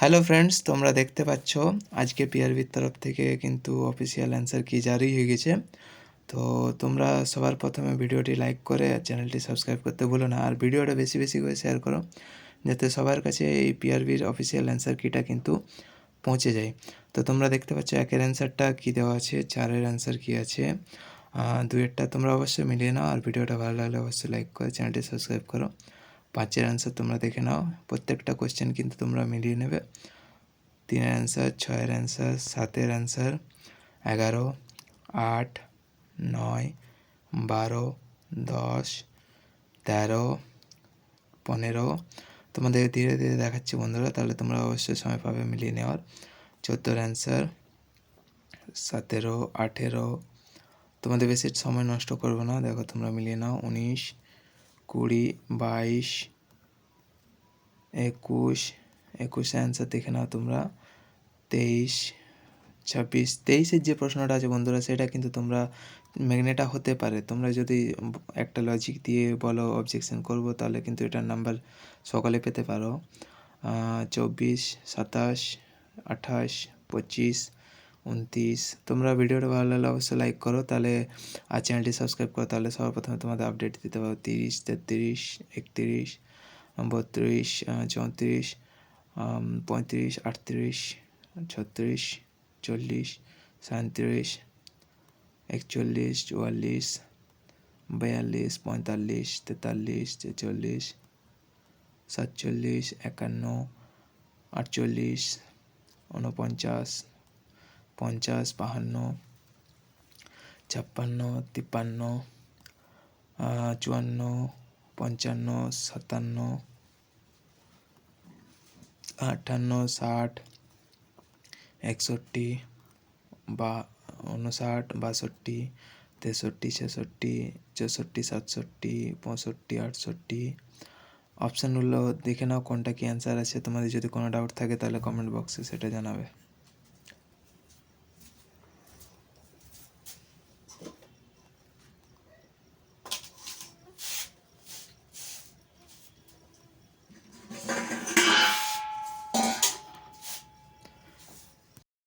Hello friends, তোমরা দেখতে পাচ্ছ আজকে পিআরবির তরফ থেকে কিন্তু অফিসিয়াল অ্যান্সার কি জারি হয়ে গেছে। তো তোমরা সবার প্রথমে ভিডিওটি লাইক করে চ্যানেলটি সাবস্ক্রাইব করতে ভুলো না, আর ভিডিওটা বেশি বেশি করে শেয়ার করো যাতে সবার কাছে এই পিআরবির অফিসিয়াল অ্যান্সার কিটা কিন্তু পৌঁছে যায়। তো তোমরা দেখতে পাচ্ছ একের অ্যান্সারটা কী দেওয়া আছে, চারের অ্যান্সার কী আছে, দুয়েরটা তোমরা অবশ্যই মিলিয়ে নাও, আর ভিডিওটা ভালো লাগলে অবশ্যই লাইক করে চ্যানেলটি সাবস্ক্রাইব করো। পাঁচের অ্যান্সার তোমরা দেখে নাও, প্রত্যেকটা কোয়েশ্চেন কিন্তু তোমরা মিলিয়ে নেবে। তিনের অ্যান্সার, ছয়ের অ্যান্সার, সাতের অ্যান্সার, 11, 8, 9, 12, 10, 13, 15 তোমাদের ধীরে ধীরে দেখাচ্ছি বন্ধুরা, তাহলে তোমরা অবশ্যই সময় পাবে মিলিয়ে নেওয়ার। 14 অ্যান্সার, 17, 18 তোমাদের বেশি সময় নষ্ট করবো না, দেখো তোমরা মিলিয়ে নাও। 19, 20, 22, 21, 21 অ্যান্সার দেখে নাও তোমরা। 23, 26, 23-এর যে প্রশ্নটা আছে বন্ধুরা, সেটা কিন্তু তোমরা ম্যাগনেটা হতে পারে। তোমরা যদি একটা লজিক দিয়ে বলো অবজেকশন করব, তাহলে কিন্তু এটার নাম্বার সকালে পেতে পারো। 24, 27, 28, 25, 29 তোমরা ভিডিওটা ভালো লাগলে অবশ্যই লাইক করো, তাহলে আর চ্যানেলটি সাবস্ক্রাইব করো, তাহলে সবার প্রথমে তোমাদের আপডেট দিতে পারো। 30, 33, 31, 32, 34, 35, 38, 36, 40, 37, 41, 44, 42, 45, 43, 46, 47, 51, 48, 49, 50, 52, 56, 53, 54, 55, 57, 58, 60, 61, 59, 62, 63, 66, 64, 67, 65, 68 অপশানগুলো দেখে নাও কোনটা কি অ্যান্সার আছে। তোমাদের যদি কোনো ডাউট থাকে তাহলে কমেন্ট বক্সে সেটা জানাবে।